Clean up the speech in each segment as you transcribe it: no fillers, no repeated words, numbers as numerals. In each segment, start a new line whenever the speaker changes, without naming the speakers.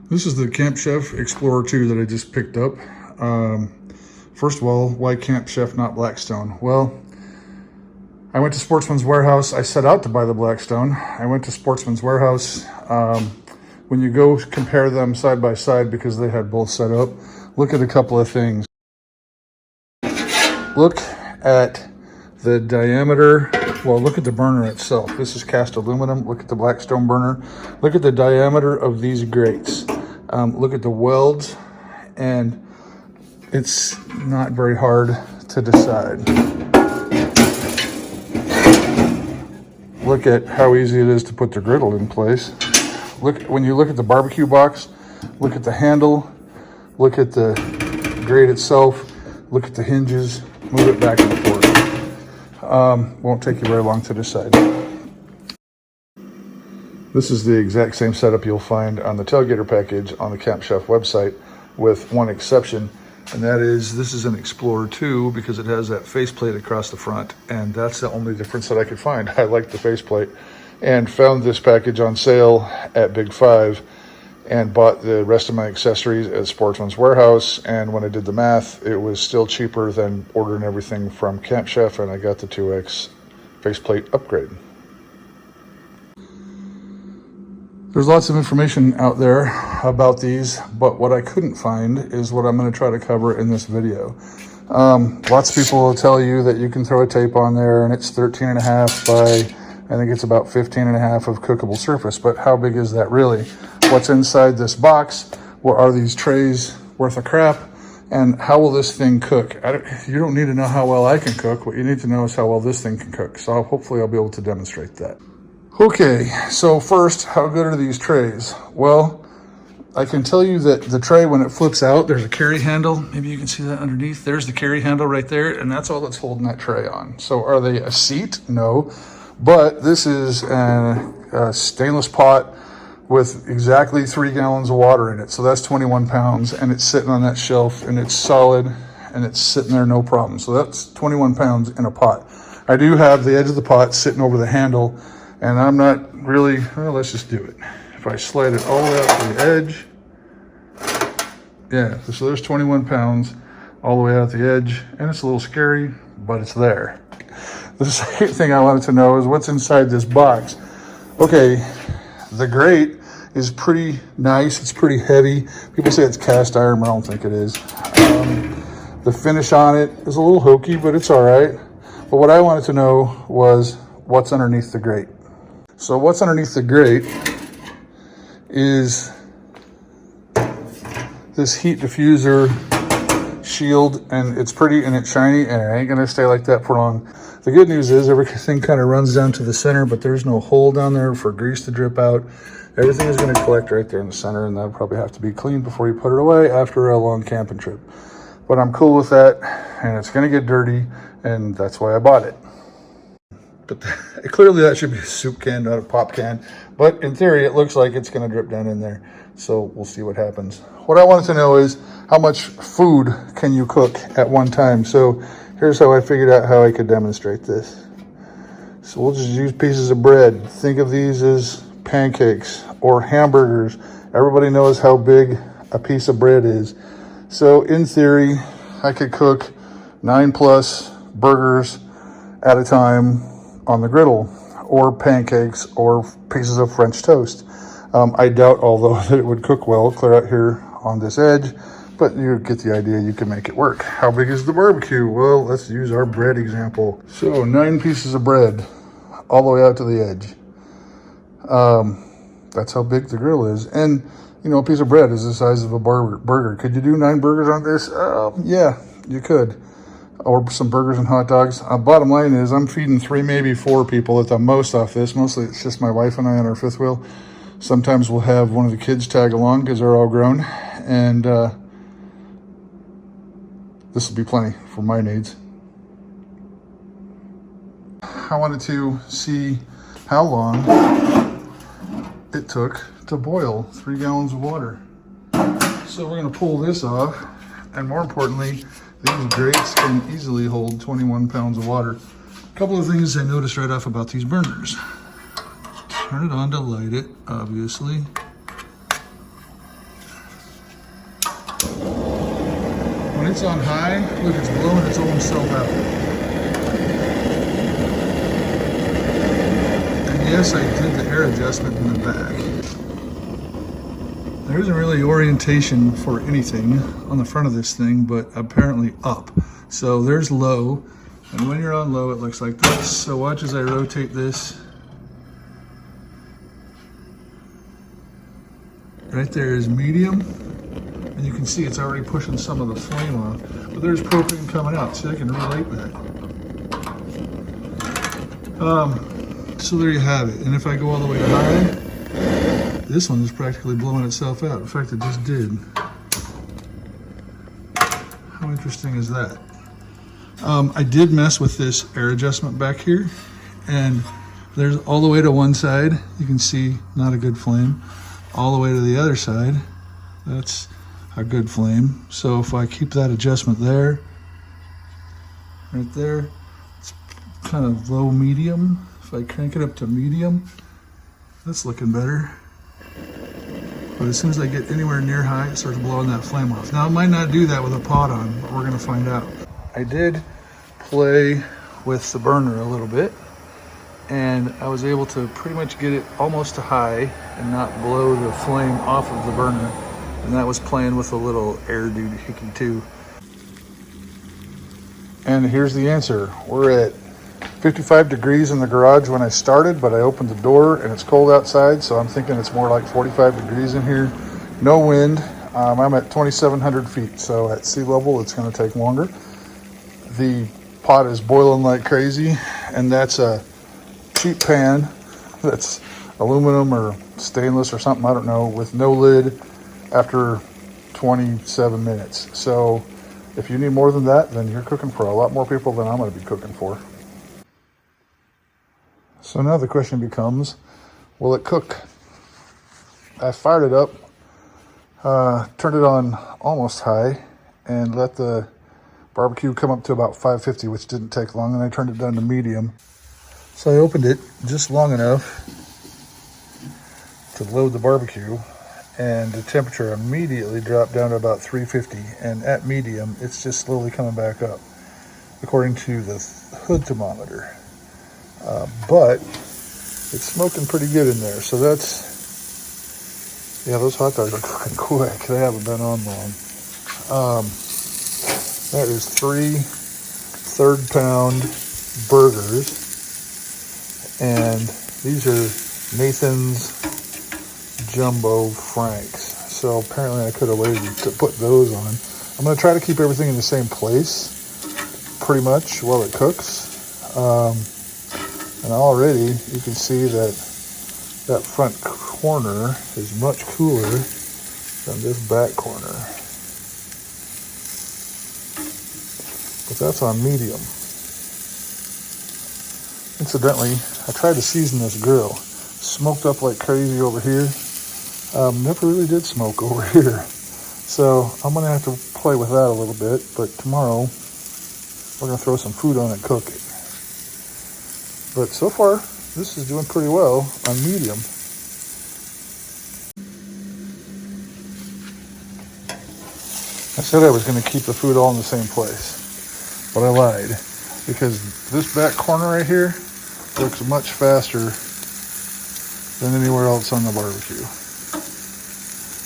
This is the Camp Chef Explorer 2 that I just picked up. First of all, why Camp Chef, not Blackstone? Well, I went to Sportsman's Warehouse. I set out to buy the Blackstone. I went to Sportsman's Warehouse. When you go compare them side by side, because they had both set up, look at a couple of things. Look at the diameter. Well, look at the burner itself. This is cast aluminum. Look at the Blackstone burner. Look at the diameter of these grates. Look at the welds, and it's not very hard to decide. Look at how easy it is to put the griddle in place. When you look at the barbecue box, look at the handle, look at the grate itself, look at the hinges, move it back and forth. Won't take you very long to decide. This is the exact same setup you'll find on the tailgater package on the Camp Chef website, with one exception, and that is this is an Explorer 2 because it has that faceplate across the front, and that's the only difference that I could find. I like the faceplate and found this package on sale at Big 5 and bought the rest of my accessories at Sportsman's Warehouse, and when I did the math, it was still cheaper than ordering everything from Camp Chef, and I got the 2X faceplate upgrade. There's lots of information out there about these, but what I couldn't find is what I'm going to try to cover in this video. Lots of people will tell you that you can throw a tape on there and it's 13.5 by, I think it's about 15.5 of cookable surface, but how big is that really? What's inside this box? What are these trays worth of crap? And how will this thing cook? You don't need to know how well I can cook. What you need to know is how well this thing can cook. So hopefully I'll be able to demonstrate that. Okay, so first, how good are these trays? Well, I can tell you that the tray, when it flips out, there's a carry handle. Maybe you can see that underneath. There's the carry handle right there, and that's all that's holding that tray on. So are they a seat? No, but this is a stainless pot with exactly 3 gallons of water in it. So that's 21 pounds, and it's sitting on that shelf, and it's solid, and it's sitting there no problem. So that's 21 pounds in a pot. I do have the edge of the pot sitting over the handle, and I'm not really, well, let's just do it. If I slide it all the way out to the edge, yeah, so there's 21 pounds all the way out the edge, and it's a little scary, but it's there. The second thing I wanted to know is what's inside this box. Okay, the grate is pretty nice. It's pretty heavy. People say it's cast iron, but I don't think it is. The finish on it is a little hokey, but it's all right. But what I wanted to know was what's underneath the grate. So what's underneath the grate is this heat diffuser shield, and it's pretty and it's shiny, and it ain't gonna stay like that for long. The good news is everything kind of runs down to the center, but there's no hole down there for grease to drip out. Everything is gonna collect right there in the center, and that'll probably have to be cleaned before you put it away after a long camping trip. But I'm cool with that, and it's gonna get dirty, and that's why I bought it. But clearly that should be a soup can, not a pop can. But in theory, it looks like it's gonna drip down in there. So we'll see what happens. What I wanted to know is how much food can you cook at one time? So here's how I figured out how I could demonstrate this. So we'll just use pieces of bread. Think of these as pancakes or hamburgers. Everybody knows how big a piece of bread is. So in theory, I could cook 9+ burgers at a time on the griddle, or pancakes, or pieces of French toast. I doubt, although, that it would cook well clear out here on this edge, but you get the idea. You can make it work. How big is the barbecue? Well, let's use our bread example. So 9 pieces of bread all the way out to the edge. That's how big the grill is. And you know, a piece of bread is the size of a burger. Could you do 9 burgers on this? Yeah, you could. Or some burgers and hot dogs. Bottom line is I'm feeding 3, maybe 4 people at the most off this. Mostly it's just my wife and I on our 5th wheel. Sometimes we'll have one of the kids tag along because they're all grown. And this will be plenty for my needs. I wanted to see how long it took to boil 3 gallons of water. So we're gonna pull this off, and more importantly, these grates can easily hold 21 pounds of water. A couple of things I noticed right off about these burners. Turn it on to light it, obviously. it's on high, look, it's blowing its own self out. And yes, I did the air adjustment in the back. There isn't really orientation for anything on the front of this thing, but apparently up. So there's low, and when you're on low, it looks like this. So watch as I rotate this. Right there is medium, and you can see it's already pushing some of the flame off. But there's propane coming out, so I can relate that. So there you have it. And if I go all the way to high, this one is practically blowing itself out. In fact, it just did. How interesting is that? I did mess with this air adjustment back here, and there's all the way to one side. You can see not a good flame. All the way to the other side, that's a good flame. So if I keep that adjustment there, right there, it's kind of low medium. If I crank it up to medium, that's looking better. But as soon as I get anywhere near high, it starts blowing that flame off. Now, I might not do that with a pot on, but we're gonna find out. I did play with the burner a little bit, and I was able to pretty much get it almost to high and not blow the flame off of the burner. And that was playing with a little air doohickey too. And here's the answer. We're at 55 degrees in the garage when I started, but I opened the door and it's cold outside, so I'm thinking it's more like 45 degrees in here. No wind. I'm at 2,700 feet, so at sea level it's gonna take longer. The pot is boiling like crazy, and that's a cheap pan that's aluminum or stainless or something, I don't know, with no lid after 27 minutes. So if you need more than that, then you're cooking for a lot more people than I'm going to be cooking for. So now the question becomes, will it cook? I fired it up, turned it on almost high, and let the barbecue come up to about 550, which didn't take long, and I turned it down to medium. So I opened it just long enough to load the barbecue, and the temperature immediately dropped down to about 350, and at medium it's just slowly coming back up according to the hood thermometer. But it's smoking pretty good in there, so that's, yeah, those hot dogs are cooking quick. They haven't been on long. That is 3 third-pound burgers, and these are Nathan's Jumbo Franks. So apparently I could have waited to put those on. I'm going to try to keep everything in the same place pretty much while it cooks. And already you can see that that front corner is much cooler than this back corner. But that's on medium. Incidentally, I tried to season this grill. Smoked up like crazy over here. Never really did smoke over here. So I'm gonna have to play with that a little bit, but tomorrow we're gonna throw some food on and cook it. But so far, this is doing pretty well on medium. I said I was gonna keep the food all in the same place, but I lied, because this back corner right here looks much faster than anywhere else on the barbecue.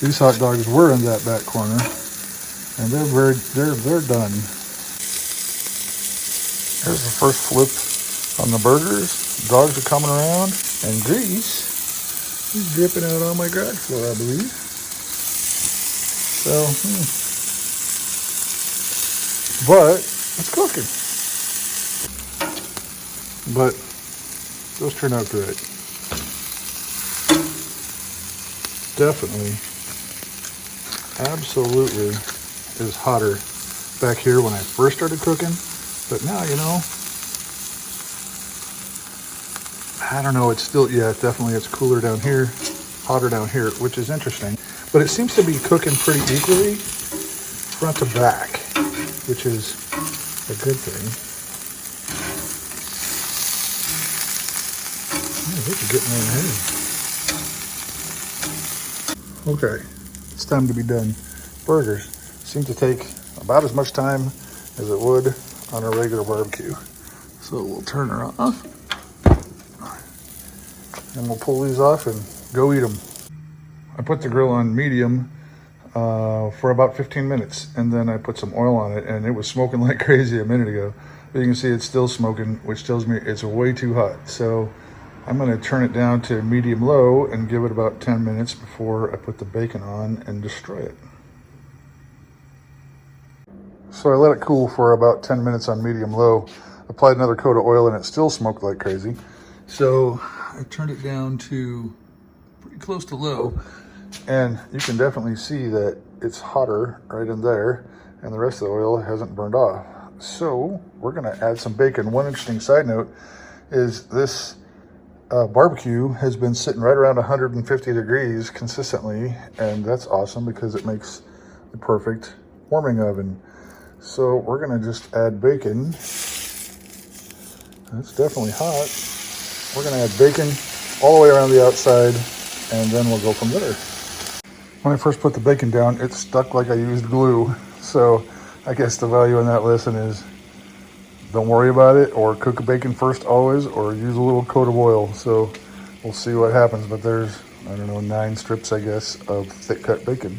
These hot dogs were in that back corner, and they're done. Here's the first flip on the burgers. Dogs are coming around, and grease is dripping out on my garage floor, I believe. So, but it's cooking. But those turn out good. Definitely, absolutely is hotter back here when I first started cooking. But now, you know, I don't know, it's still, yeah, definitely it's cooler down here, hotter down here, which is interesting. But it seems to be cooking pretty equally front to back, which is a good thing. Oh, this is getting right ahead. Okay, it's time to be done. Burgers seem to take about as much time as it would on a regular barbecue. So we'll turn her off and we'll pull these off and go eat them. I put the grill on medium for about 15 minutes, and then I put some oil on it, and it was smoking like crazy a minute ago. But you can see it's still smoking, which tells me it's way too hot. So I'm gonna turn it down to medium low and give it about 10 minutes before I put the bacon on and destroy it. So I let it cool for about 10 minutes on medium low, applied another coat of oil, and it still smoked like crazy. So I turned it down to pretty close to low, and you can definitely see that it's hotter right in there, and the rest of the oil hasn't burned off. So we're gonna add some bacon. One interesting side note is this barbecue has been sitting right around 150 degrees consistently, and that's awesome because it makes the perfect warming oven. So we're gonna just add bacon. It's definitely hot. We're gonna add bacon all the way around the outside, and then we'll go from there. When I first put the bacon down, it stuck like I used glue. So I guess the value in that lesson is don't worry about it, or cook bacon first always, or use a little coat of oil. So we'll see what happens, but there's, I don't know, 9 strips, I guess, of thick cut bacon.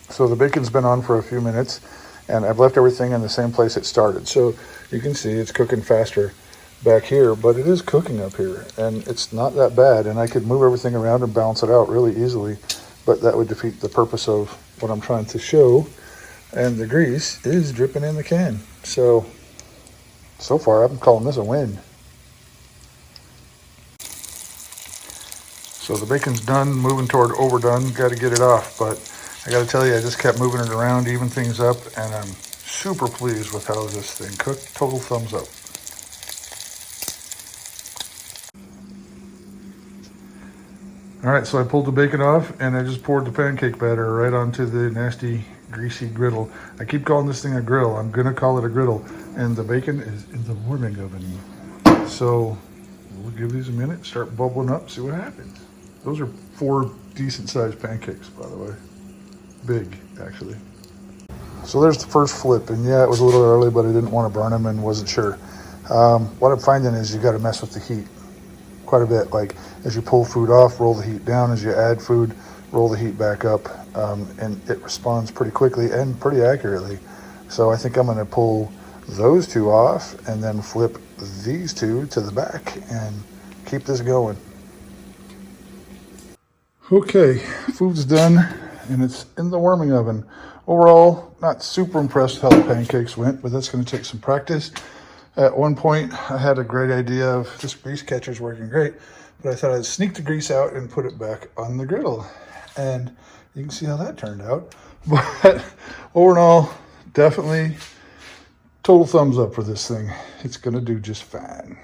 So the bacon's been on for a few minutes, and I've left everything in the same place it started. So you can see it's cooking faster back here, but it is cooking up here, and it's not that bad. And I could move everything around and balance it out really easily, but that would defeat the purpose of what I'm trying to show. And the grease is dripping in the can. So far I'm calling this a win. So the bacon's done, moving toward overdone. Got to get it off, but I got to tell you, I just kept moving it around, even things up, and I'm super pleased with how this thing cooked. Total thumbs up. All right, so I pulled the bacon off, and I just poured the pancake batter right onto the nasty, greasy griddle. I keep calling this thing a grill. I'm gonna call it a griddle, and the bacon is in the warming oven. So we'll give these a minute, start bubbling up, see what happens. Those are 4 decent-sized pancakes, by the way. Big, actually. So there's the first flip, and yeah, it was a little early, but I didn't want to burn them and wasn't sure. What I'm finding is you got to mess with the heat quite a bit. Like as you pull food off, roll the heat down. As you add food, roll the heat back up, and it responds pretty quickly and pretty accurately. So I think I'm going to pull those 2 off and then flip these 2 to the back and keep this going. Okay, food's done, and it's in the warming oven. Overall, not super impressed how the pancakes went, but that's going to take some practice. At one point, I had a great idea of this grease catcher's working great, but I thought I'd sneak the grease out and put it back on the griddle. And you can see how that turned out. But overall, definitely total thumbs up for this thing. It's going to do just fine.